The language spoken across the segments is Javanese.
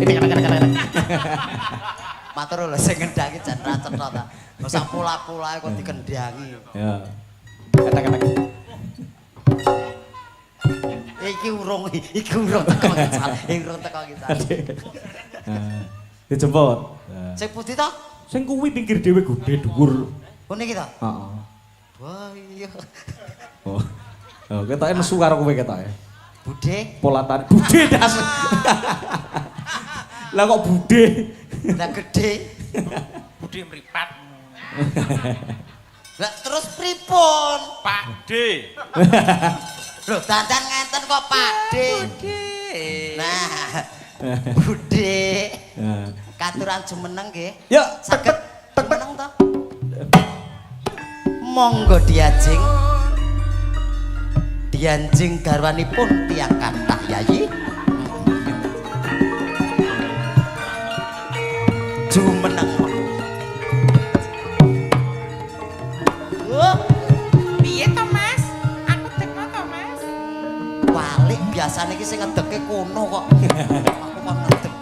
Ini kena. Matur lho sing ngendangi jan ra cetha ta. Wis pula-pulae kok dikendangi. Ya. Kata-kata. Iki urung teko ngisal. Urung teko ngisal. Dijemput. Sing putih ta? Sing kuwi pinggir dhewe gedhe dhuwur. Oh niki ta? Heeh. Wah iya. Oh. Oh, ketoke nesu karo kowe ketoke. Budhe. Polatan budhe das. Lah kok budhe? Lah gede. Budhe mripat. Lah terus pripun? Pak D. Lho dandan ngenten kok Pak D. Nah. Budhe. Katuran jumeneng nggih. Ya, Saged jumeneng to? Monggo diajeng. Dianjing garwanipun tiyang kathah yayi. Jumeneng. Piye to, Mas? Aku dekno to, Mas? Walik biasane iki sing ngedeke kono kok. Aku kok ngedek.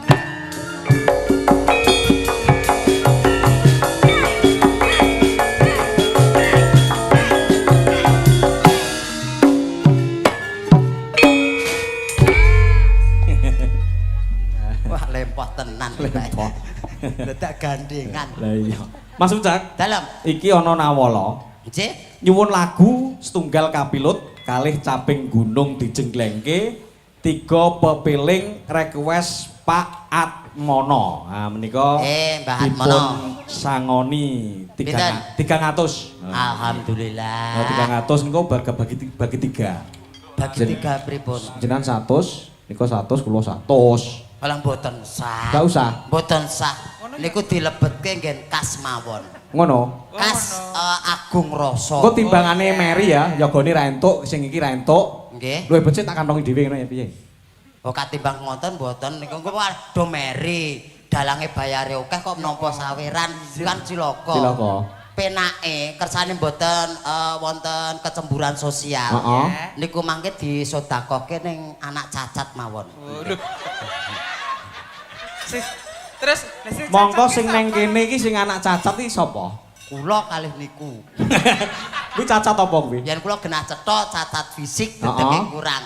Wah, lempah tenan Lempah. Dadak gandengan. Lah iya. Mas Ucak, Dalam. iki ana nawala. Nggih. Nyuwun lagu setunggal kapilut, kalih caping gunung dijengglengke, 3 pepiling request Pak Atmono. Nah menika Mbah Atmono. dipun sangoni 300. Alhamdulillah. Nah, 300 niku bagi 3. Bagi 3 pripun? Jenengan 100, niku 100 kula 100. Alang boten sah. Enggak usah. Boten sah. Niku dilebetke nggen kas mawon. Ngono. Kas Agung Rasa. Engko timbangane Mary ya, yogane ra entuk, sing iki ra entuk. Nggih. Luwih becik tak kantongi dhewe ngono ya piye? Oh katimbang ngoten mboten niku do meri. Dalange bayare akeh kok nampa saweran kan cilaka. Cilaka. Penake kersane mboten wonten kecemburuan sosial. Heeh. Niku mangke disedekakke ning anak cacat mawon. Lho. Terus Mongko sing neng kene iki sing anak cacat iki sapa? Kula kalih niku. Kuwi cacat apa kuwi? Yen kula genah cetha cacat fisik dedenge kurang.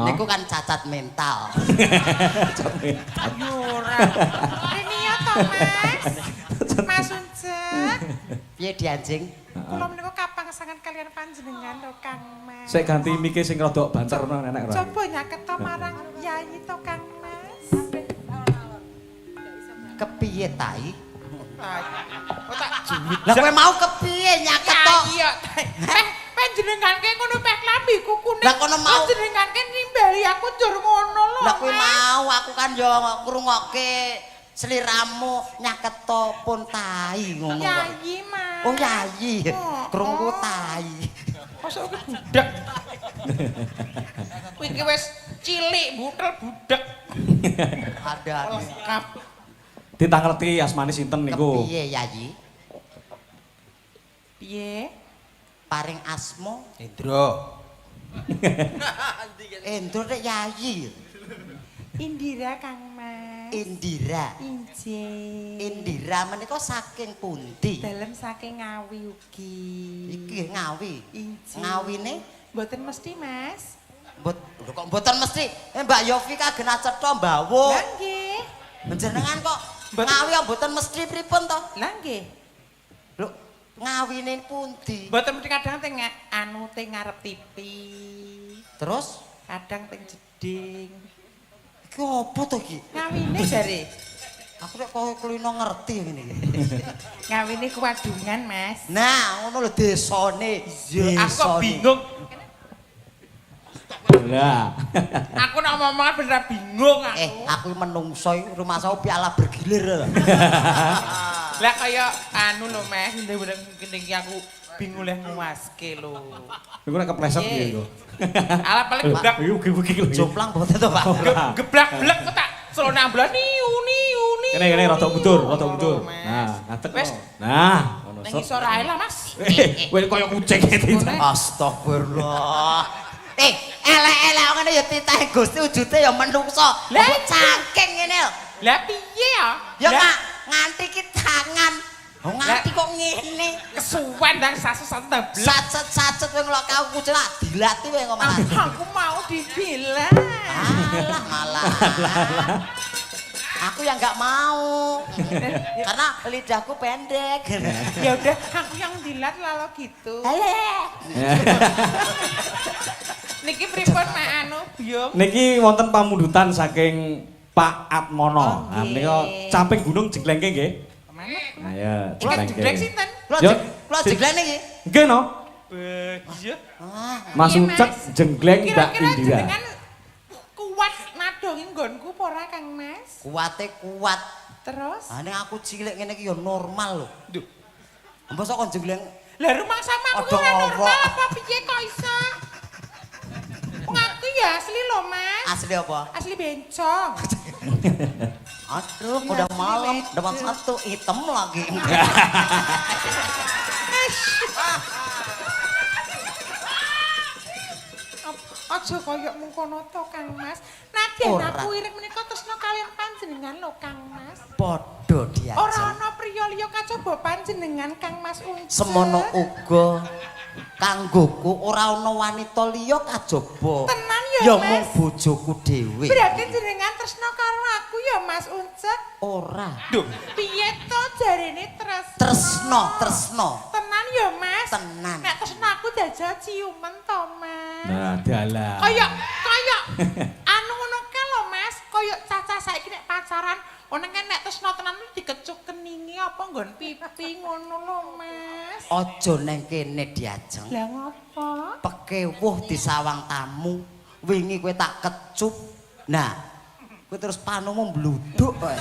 Niku kan cacat mental. Yo ora. Ini ya to, Mas. Mas Uncek. Piye dianjing? Kula menika kapangsangan kalian panjenengan to, Kang Mas. Sik ganti mike sing rada banter ngono enak ora? Coba nyaket to marang Yayi to, Kang Mas. Kepiye tai? Oh tak juwit. Lah kowe mau kepiye nyaket to? Iya. Panjenengan ke ngono pek lambi kukune. Lah kono mau panjenengan ke nimbali aku njur ngono lho. Lah kowe mau aku kan yo ngrungokke sliramu nyaket to pun tai ngono. Yayi, Mas. Oh yayi. Krungu tai. Mosok ke budak. Kuwi iki wis cilik butel budak. Ada. Lengkap. Ditang ngerti asmane sinten niku? Kepiye yayi? Piye? Paring asma Indro. Endro nek yayi. Indira, Kang Mas. Indira. Injih. Indira menika saking pundi? Dalem saking Ngawi ugi. Iki Ngawi. Injih. Ngawine Mboten mesti, Mas. kok mboten mesti. Mbak Yofi kagenah cetha mbawuk. Lah nggih. Menjenengan kok Ngawi ya mboten mesti pripun to? Lah nggih. Lho, ngawine pundi? Mboten mesti kadang teng teng ngarep TV. Terus Kadang teng jeding. iki apa to iki? Ngawine jare. Aku nek kowe kulino ngerti ngene iki. Ngawine kuwadungan, Mas. Nah, ngono lho desane. Aku kok bingung. Lah. Aku nak ngomong bener bingung aku. Aku menungso rumah saya piala bergilir. Lah kaya anu lho, Mas, bener-bener iki aku bingung leh nguaske lho. Iku nek kepleset piye iku? Ala paling gebrak Iku ugi-ugi lho. Jomplang boten to, Pak. geblak-blek kok tak selona ambulan niu. Kene rada mundur. Nah, ngadeg. Wes. Nah, ngono. Nang isor ae lah, Mas. Kowe kaya kucing iki. Astagfirullah. Elek-elek ngene ya titah Gusti wujude ya menungso. Lah cangking ngene lho. Lah piye ya? Ya nganti ki tangan. Oh nganti kok ngene. Kesuwen ndang sasu-sasu ndang blek. Sacet-sacet kowe ngelok kau kucela dilati kowe kok malah. Aku mau dibilang. Alah malah. Aku yang nggak mau. Karena lidahku pendek. Ya udah, aku yang dilat lalu gitu. Niki pripun Mak Anu, Byung? Niki wonten pamundutan saking Pak Atmono. Nah menika caping gunung jeglengke nggih. Kemana? Ayo, Jegleng sinten? Kula jeglene iki. Nggih no. Iya. Mas Iya, Ucek Mas. jenggleng Mbak Kira-kira Indira. jenengan kuat nadongi nggonku apa ora Kang Mas? Kuwate kuat. Terus? Ah nek aku cilik ngene iki ya normal lho. Duh. Mbok kok jegleng Lah rumah sama aku Aduh, ora normal apa? apa piye kok iso? Wong aku ya asli lho Mas. asli apa? Asli bencong. Aduh, udah malam dapat satu hitam lagi. Aja kaya mengkono to Kang Mas. Nadyan Ora. aku iring menika tresna kalian panjenengan lho Kang Mas. Podo dia. Ora ana priya liya kacaba panjenengan Kang Mas Uncek. Semono uga kanggoku ora ana wanita liya kajaba. Tenan ya, Ya Mas? mung bojoku dhewe. Berarti jenengan tresna karo aku ya Mas Uncek. Ora. Duh, piye to jarene tresna? Tresno. Tenan ya Mas? Tenan. Nek tresna aku jajal ciumen to Mas. Nah, dalah. Kaya anu ngono ke lho Mas, kaya cacah saiki nek pacaran, ono kan nek tresna tenan dikecuk keningi apa nggon pipi ngono lho Mas. Aja neng kene diajeng. Lah ngopo? Pekewuh di sawang tamu. Wingi kowe tak kecup. Nah, kowe terus panumu mbluduk kowe.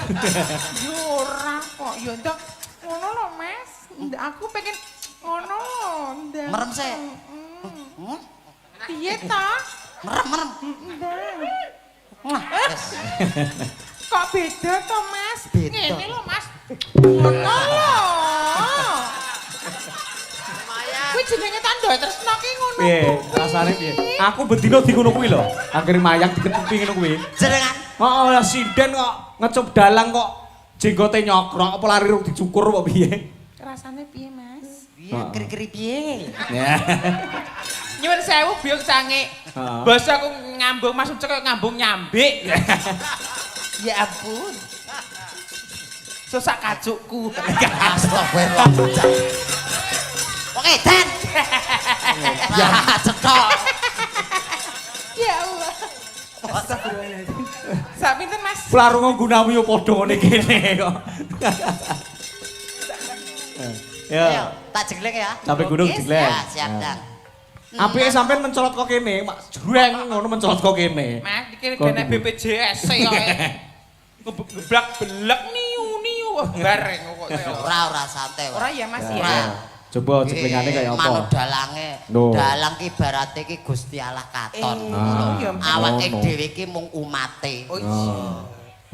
Ya ora kok, ya ndang ngono lho Mas. Aku pengen ngono ndang. Merem sik. Piye ta? Merem. Ndang. Wah, wes. Kok beda to Mas? Beda. Ngene lho Mas. Ngono lho. Kuwi jenenge tanda tresna ki ngono Piye? kuwi. Rasane piye? Aku bendina di ngono kuwi lho. Anggere mayang diketuki ngono kuwi. Jenengan Heeh, lah sinden kok ngecup dalang kok jenggote nyokrok apa lari rung dicukur apa piye? Rasane piye Mas? piye keri-keri piye? Ya. Nyuwun sewu Byung Cange. Heeh. Basa aku ngambung Mas Ucek kaya ngambung nyambik. Ya ampun. Susah kacukku. Astagfirullah. Oke, Dan. Ya, cetok. Ya Allah. Sak pinten Mas? Plarunga gunamu yo padha ngene kene kok. Ayo, Ya. tak jeglek ya. Sampai gunung Oke, jeglek. Ya, siap, Dan. Apike sampean mencolot kok kene, Mak jreng ngono mencolot kok kene. Mas dikira kena BPJS ya. Ngeblak belek niu bareng kok. Ora santai. Ora ya Mas Ora. ya. Coba jeglengane kaya Manut apa? dalange. No. Dalang ki ibarate ki Gusti Allah katon. Ah. iya, Awake no. dhewe ki mung umate. Oh iya.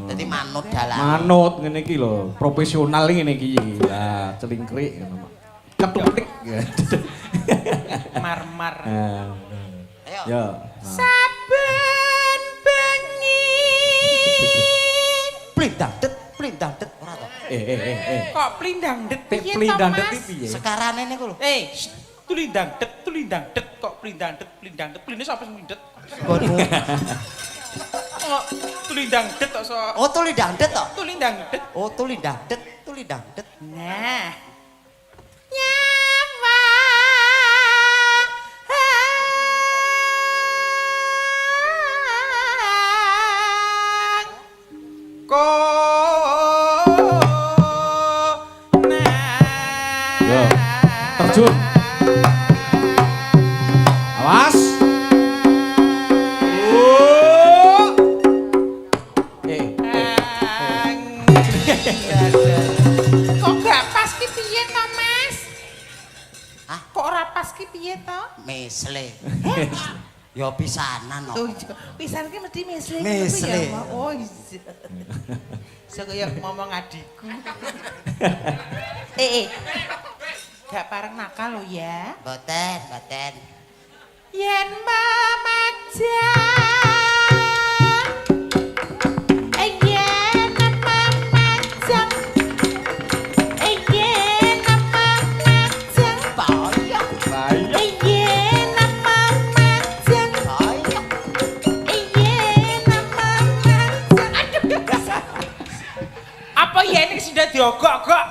Dadi manut dalang. Manut ngene iki lho, profesional ngene iki. Lah, celingkrik ngono, Mak. Ketutik. Marmar. Ayo. Ya. Saben bengi. Plindang det ora to. Kok plindang det piye to Plindang det Mas? piye? Sekarane niku lho. Tulindang det kok plindang det. Pline sapa sing ndet? Nggonmu. Oh, tulindang det kok so. Oh, tulindang det to. Tulindang det. Oh, tulindang det. Nah. Nyawa. Yo, terjun. Awas. Kok gak pas ki piye to, Mas? Hah? Kok ora pas ki piye to? Mesle. Ya pisanan no. Tuh, pisan ki mesti mesle. Mesle. gitu ya, Mak. Oh iya. Saya kaya ngomong adikku. Gak pareng nakal lo ya. Boten. yen mamajang yen mamajang yen mamajang Bayang. Bayang. yen mamajang Bayang. yen mamajang apa yen sing diogok-ogok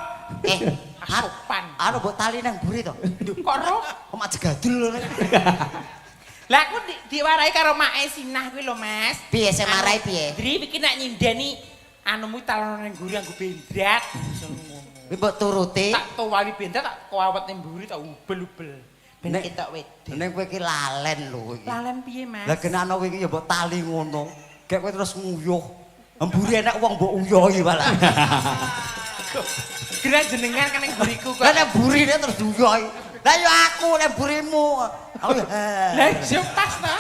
asupan Anu mbok tali nang mburi to. kok roh Kok mak jegadul lho. lah aku diwarai karo make sinah kuwi lho Mas Piye sing marai piye? Dri iki nak nyindeni anumu talono ning mburi anggo bendrat Kuwi mbok turuti. tak tuwali bendrat tak kuawet ning mburi tak ubel-ubel ben Nek- ketok wedhe Ning kowe iki lalen lho iki. lalen piye Mas Lah genane kowe iki ya mbok tali ngono. Gek kowe terus nguyuh. Mburi enak wong mbok uyohi malah. kira jenengan kan ning mburiku kok Lah nek burine terus diuyohi. Lah ya aku nek burimu. Aku ya. lah yo pas ta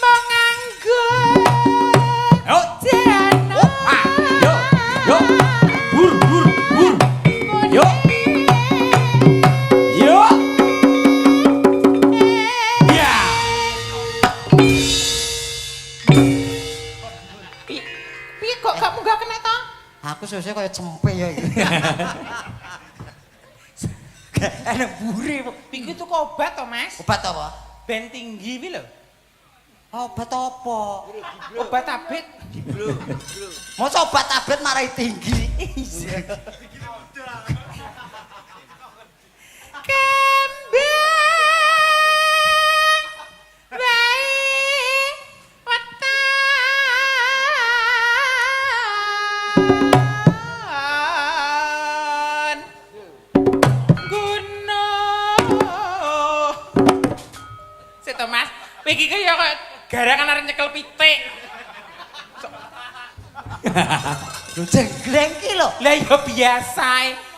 menganggo Yo. jana Yo. Yo. Bur. Yo. Yo. Ya. piye kok kamu gak kena ta Aku sesuk kaya cempe ya iki. Enak buri. iki tuh obat to Mas Obat apa? ben tinggi wi lho Obat apa? obat tablet Masa obat tablet marai tinggi. kembang wae wetan gunung Sito Mas iki kaya kok garangan arep nyekel pitik Lho jenggleng ki lho. lah ya biasa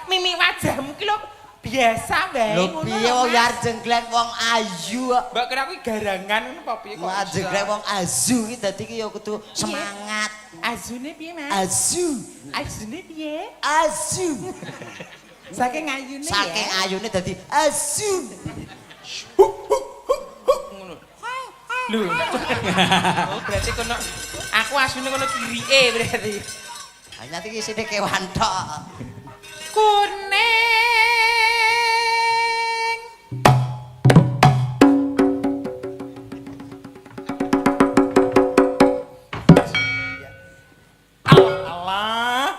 mimi wajahmu ki lho biasa wae Lho ngono piye lho, wong Mas. yar jenggleng wong ayu kok. Mbak kira kuwi garangan ngono apa piye kok? Wah jenggleng wong azu ki dadi ki ya kudu semangat. Azune piye, Mas? Azu. Azune piye? Azu. Saking ayune ya. Saking ayune dadi azu. Ngono. Lho. Oh, berarti kono aku asune kono kirike berarti. Hanya iki sine kewan tok. Kuning. Allah.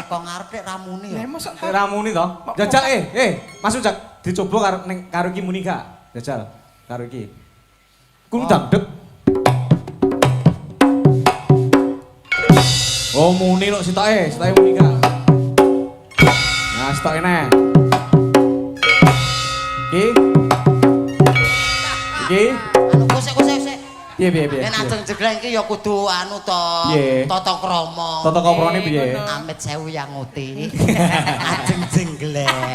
Kok ngarep nek ramune ya. Lah mosok Ramuni to. Jajal Mas Ujak dicoba karo ning karo iki muni gak? Jajal karo iki. Kudu dangdut. Oh muni lho sitoke muni gak. Nah sitoke neh. Iki. Anu kusik. Piye. Nek ajeng jenggleng ki ya kudu anu to. Piye? Tata krama. Tata koprone piye? Amit sewu yang uti. Ajeng jenggleng.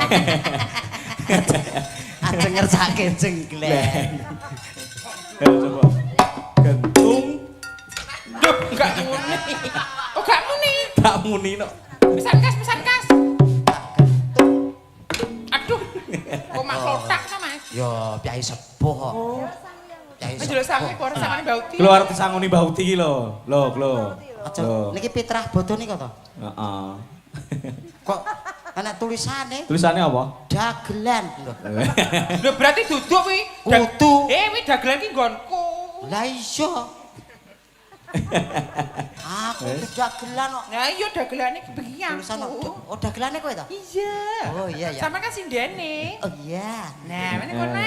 Ajeng ngersake jenggleng. Coba. Gentung Duh, enggak muni. Oh, enggak muni. tak muni no. Pesan kas. Aduh. Kok mak lotak to, Mas? Ya piyai sepuh kok. Oh. Piyai Wis jelo sange sepuh. kok sangane bauti. Keluar disangoni bauti iki lho. Lho. Aja niki Pitrah Bodoni kok to. Heeh. Kok ana tulisane Tulisannya apa? dagelan lho. Lho berarti duduk kuwi. Kudu. Kuwi dagelan ki nggonku. Lah iya. Aku dagelan kok. Nah, iya dagelane begini Tulisan aku. oh dagelane kowe to? Iya. Oh iya ya. Sama kan sindene. Oh iya. Nah, mana kono?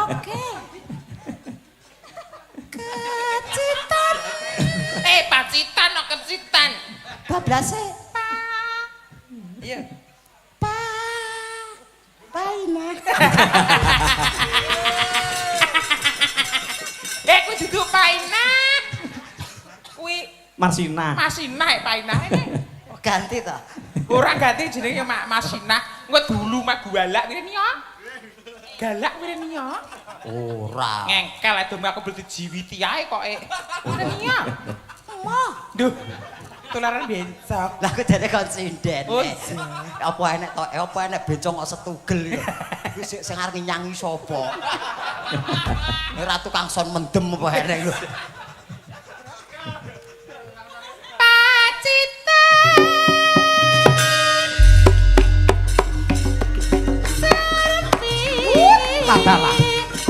Oke. Kecitan. Pacitan kok kecitan. Bablase. Iya. Paina. Kuwi duduk paina. Kuwi Marsina. Masinah paina ini. Ganti to. Ora ganti jenenge Masinah. Engko dulu mak galak ngene ya. Galak ngene ya. Ora. Ngengkel adem aku beli jiwiti ae kok ngene ya. Emoh. Duh. Tularan bencok. Lah aku jare kon sinden. Oh, Apa enek to? Apa enek bencong kok setugel ya. Kuwi sing arep nyanyi sapa? Ora tukang son mendem apa eneng lho. Adalah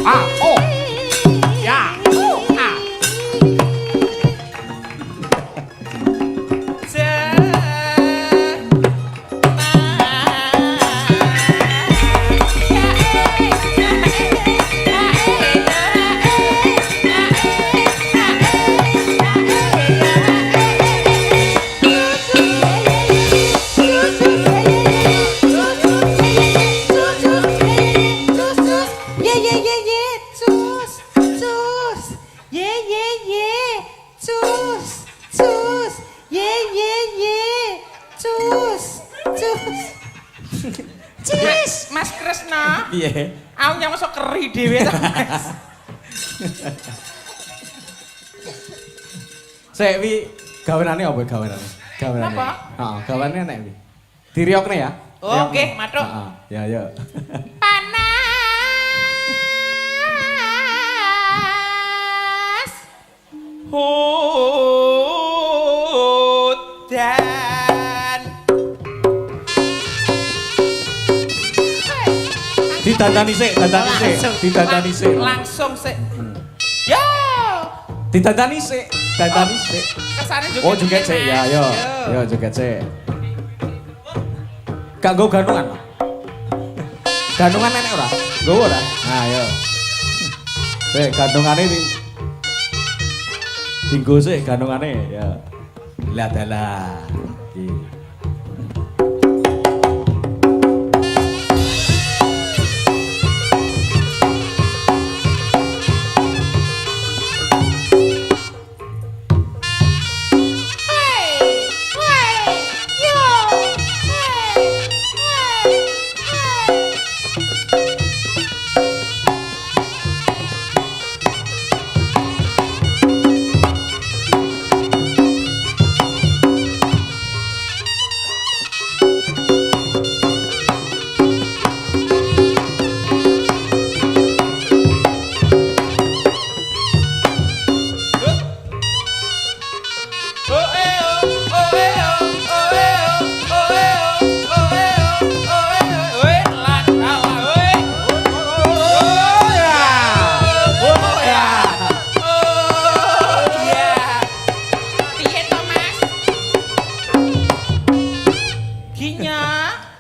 A O ya A Mas Kresna. piye Aku yang masuk keri dhewe to, Mas. sik wi gawenane apa gawenane Napa? heeh gawane enek wi diriokne ya Oh, oke, matuk. heeh ya ya Panas hutan. ditandani sik ditandani sik Langsung sik. Yo. ditandani sik Kesane juga. oh joget sik ya yo joget sik gak nggo gantungan enek ora nggowo ora nah yo gantungane dinggo sik gantungane ya lah dalah iki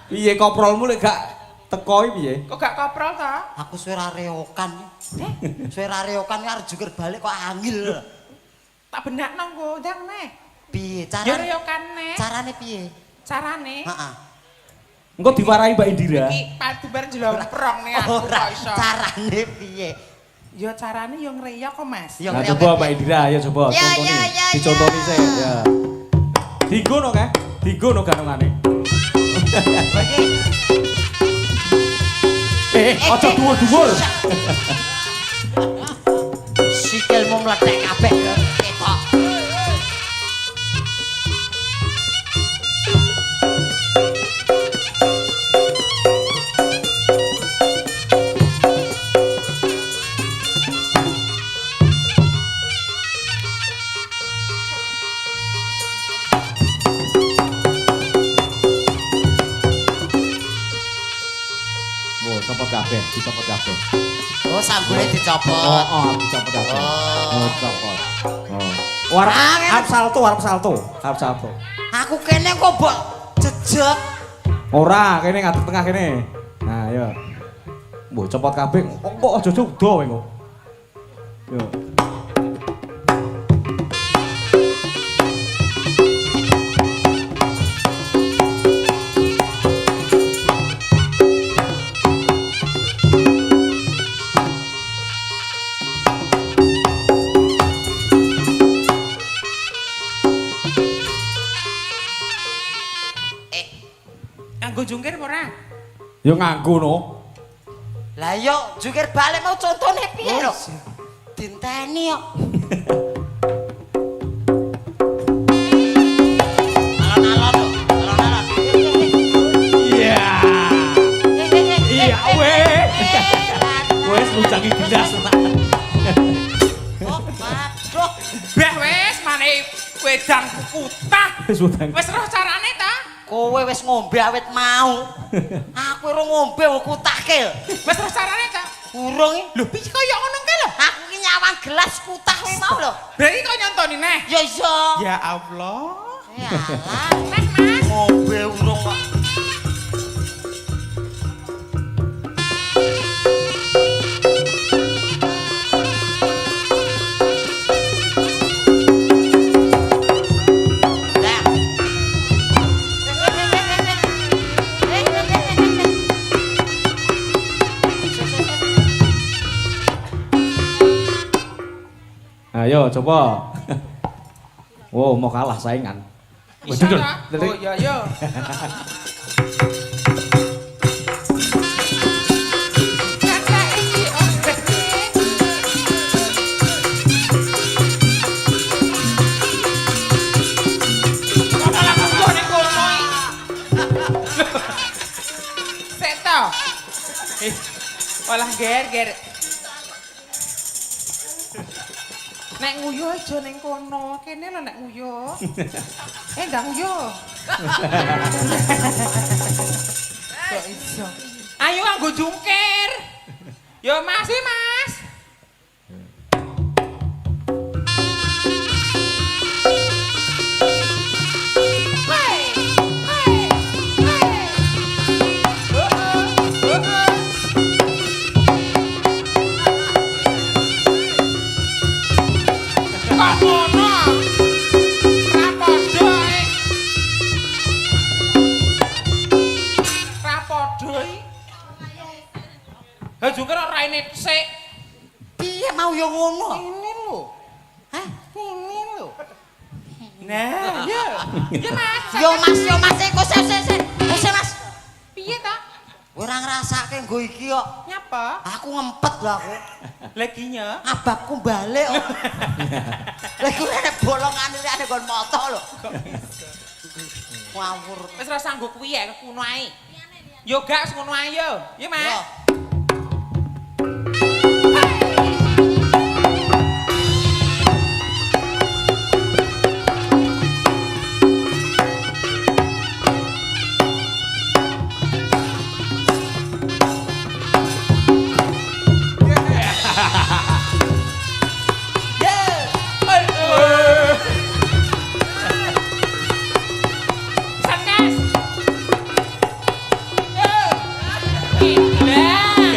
piye koprolmu lek gak teko iki piye? Kok gak koprol ta? Aku suwe ra reokan. Suwe ra reokan arep jungkir balik kok angil. Tak benakno nggo ndang neh. Piye Yo carane? reyokane. Carane piye? Carane. Heeh. Engko diwarahi Mbak Indira. Iki padu bareng jelomprong nih aku Ora kok iso. carane piye? Yo carane yo ngreyok kok, Mas. Yo Nah ngreyok coba piye? Mbak Indira ya coba Ya, contoni. ya, ya, Dicontoni ya. sik ya. Digono kae, digono gantungane. Aja dhuwur-dhuwur. Sikilmu mlethek kabeh ketok. Copot kabeh, dicopot kabeh. Oh, sambune dicopot. Oh, dicopot kabeh. Oh. Dicopot. Oh. Arep salto, arep salto. Aku kene kok mbok jejeg. Ora, kene ngadeg tengah kene. Nah, yo. Mbok copot kabeh, kok aja udo kowe kok. Yo. Nganggo jungkir apa ora? Yo nganggo no. Lah yo jungkir balik mau contone piye lho? Dinteni kok. Alon-alon lho, alon-alon. Iya. Iya, weh. Aduh. Beh wis mane wedang kutah. Wis wedang. Wis roh carane ta? Kowe wis ngombe awit mau. Aku ora ngombe kok kutahke. Wis roh carane ta? Urung iki. Lho piye kaya ngono kae lho? Aku ki nyawang gelas kutah kowe mau lho. Berarti kok nyontoni neh. Ya iya. Ya Allah. Ya alah. Neh Mas. Ngombe urung kok. Ayo coba. Wow, mau kalah saingan. Bisa ta? Oh iya iya. Kakak iki ombekne. Ora lah kok ning kono. Sik to. Olah ger. Nek nguyu aja ning kono, kene lho nek nguyu. Ndang nguyu. Kok iso? Ayo nganggo jungkir. Yo Mas, Mas. Ha jungkir ora raine sik. Piye mau ya ngono? Ini lho. Hah? Ini lho. Nah, ya. Ya Mas. Yo Mas, kok sik. Wis Mas. Piye ta? Ora ngrasake nggo iki kok. Nyapa? Aku ngempet lho aku. Leginya. Ababku balik kok. Lah kuwi nek bolongan liyane nggon moto lho. Ngawur. Wis ora sanggo kuwi ya kuno ae. Yo gak wis ngono ae yo. Ya Mas. Yo. Sanes.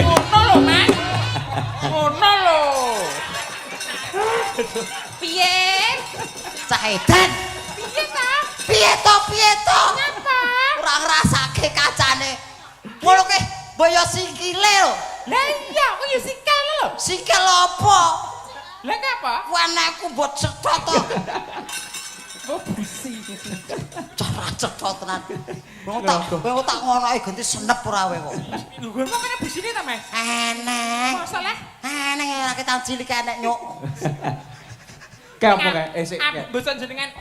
Ngono lho Mas. Ngono lho. Piye? Cah edan. Piye ta? Piye to? Nyapa? Ora ngrasake kacane. Ngono ke boyo sikile lho. Lah iya, kok ya sikil lho. Sikil apa? Lah apa? Wanekku mbot cethot to. Oh busi. Cara cethot tenan. Kowe tak ngono ae ganti senep ora kowe kok. Lho kok kene busine ta, Mas? Eneng. Masalah. Eneng ora kita cilik enek nyuk. Kayak apa kayak? Sik. Bosan jenengan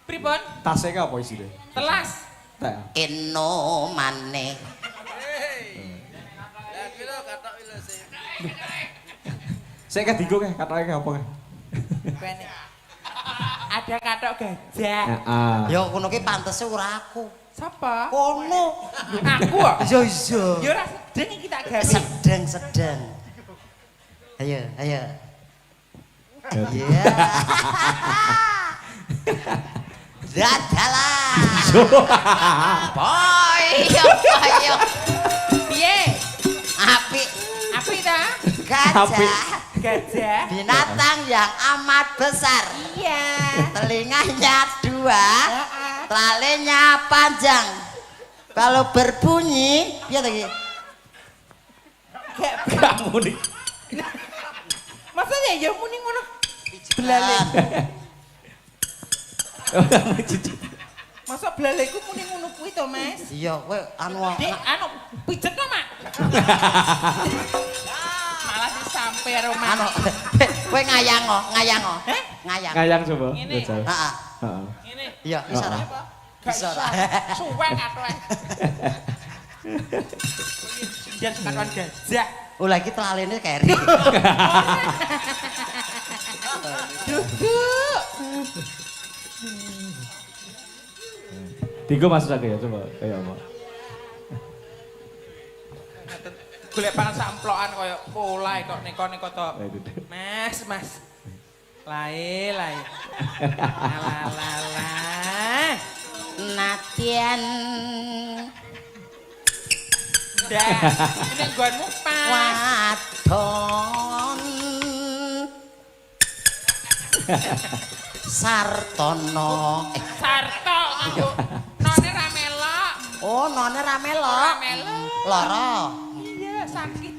pripun? Tasnya kayak apa isinya? Telas. Tak. Eno maneh. Saya kan digo kayak katanya kayak apa kayak? Ada katok gajah. Heeh. Ya kono ki pantese ora aku. Sapa? Kono. Aku kok. Iya. Ya ora sedeng iki tak gawe. Sedeng. Ayo. Iya. Dadalah. Boy, ayo. Piye? Apik. Apik ta? Gajah. Binatang yang amat besar. Iya. Telinganya 2, talenya panjang. Kalau berbunyi, piye ta iki? Kamu nih. Maksudnya ya muni ngono. Belale. Masa belaleku muni ngono kuwi to, Mas? Iya, kowe anu pijetno, Mak. Malah sampe karo Mak. anu kowe ngayang. Heh? Ngayang. Ngayang coba. Ngene. Jajal. Heeh. Heeh. Ngene. Iya, bisa ora? Bisa ora? Suwek atoe. Jangan suka kawan gajah. Oh, lagi telalene keri. Duduk. Tiga masuk aja ya coba kayak apa? Golek pangan samplokan kaya pola kok neko-neko to. Mas. Lae. Alah. Natian. Dah, ini nggonmu pas. Wadon. Sartono. Sarto aku. None ra melok. Oh, none ra melok. Ra melok. Lara. Iya, sakit.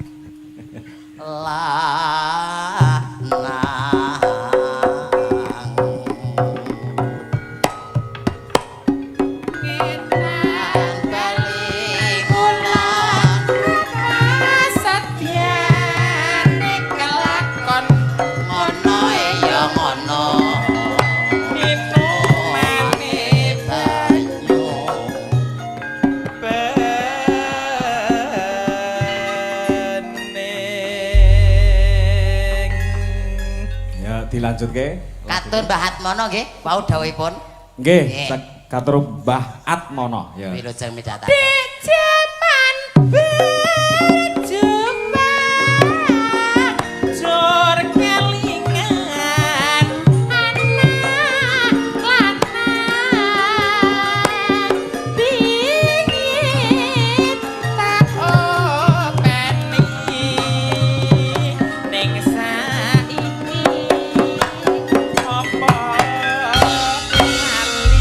Dilanjutke. Katun Mbah Atmono nggih, wau dawuhipun. Nggih, katur Mbah Atmono ya. Wilujeng midhatan. Jaman jur kelingan anak lanang bingit tak openi ning saiki apa lali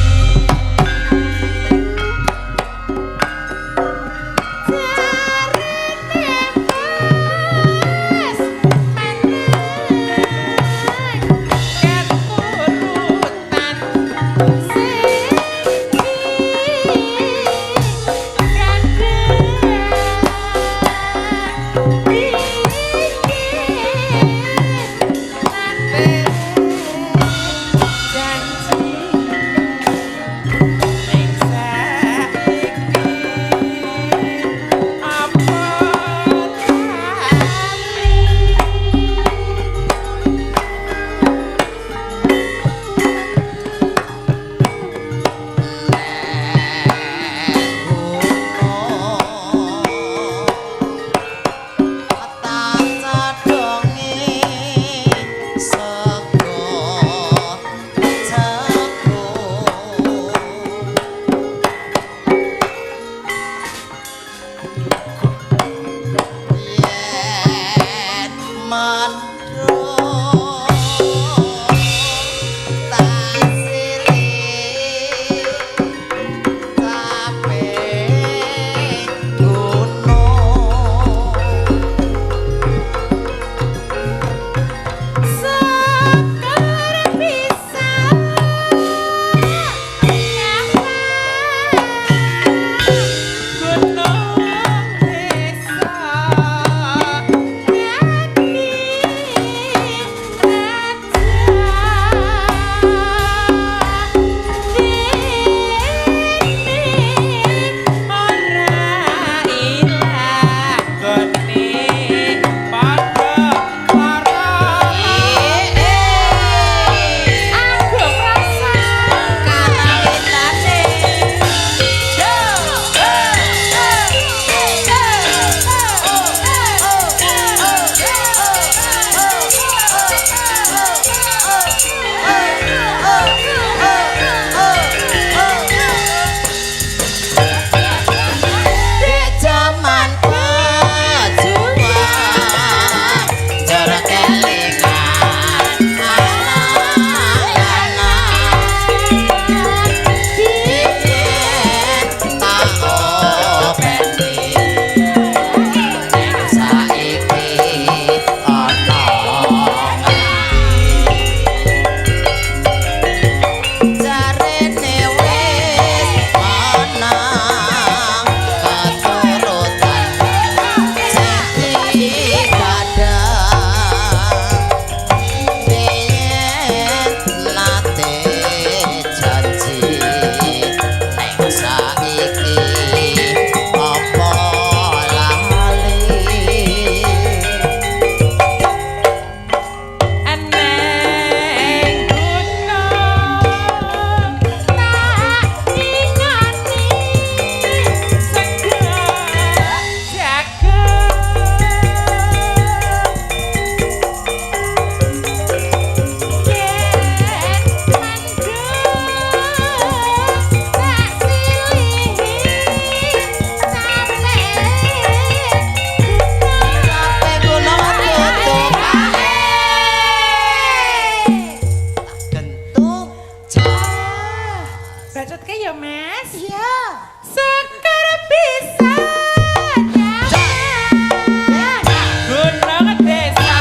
neruske ya, Mas. Iya. Sekar bisa gunung desa.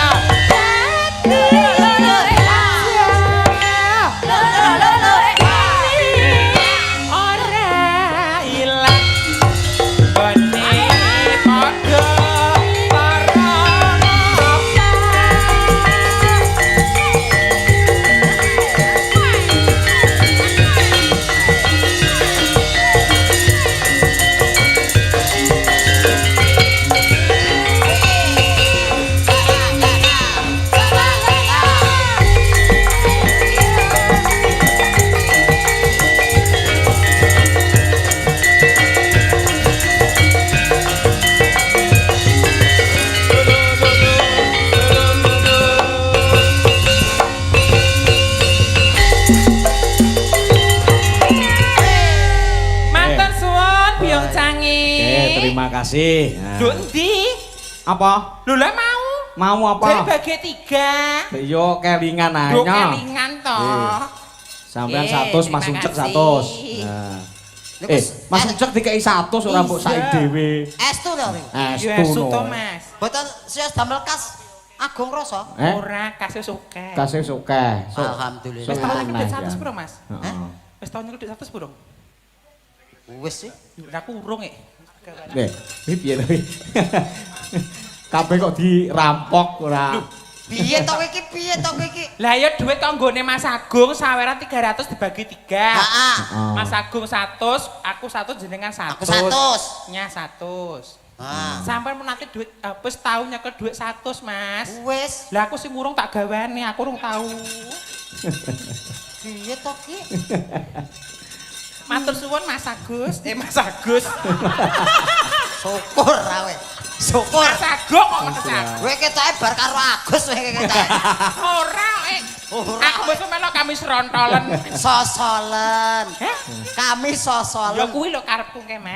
Ora ilang bone padha Mantan suwun Biong Cangi. Terima kasih. Nah. Lho endi? Apa? Lho lah mau. Mau Jadi apa? bagi 3. Yo kelingan Lho aja. kelingan toh. Sampean Eh, 100 Mas terima Uncek kasih. 100. Nah. Mas Uncek dikei 100 ora mbok saiki dhewe. Estu lho. Ya Estu suto no. Mas. Boten sias damel kas Agung Rasa. Ora kasih suka. Kasih suka. Alhamdulillah. Wis tau Suka nyekut naik, 100 ya. bro Mas? Heeh. Wis tau nyekut 100 bro? Wis sih. Lah aku urung Nih, iki piye to iki? Kabeh kok dirampok ora. Piye to iki piye to iki? Lah ya duit kanggone Mas Agung saweran 300 dibagi 3. Heeh. Mas Agung 100, aku 100 jenengan 100. Aku 100. Nya 100. Ah. Sampai nanti duit wis tau nyekel duit 100, Mas. Wis. Lah aku sing urung tak gawane, aku urung tau. Piye to ki? Matur suwun Mas Agus, Mas Agus. Syukur awe. Syukur. Mas Agung kok Mas Agung. Kowe ketoke bar karo Agus kowe ketoke. Ora, Ora. aku wis melok kami serontolen. Sosolen. Heh? Kami sosolen. Ya kuwi lho karepku ke, Mas.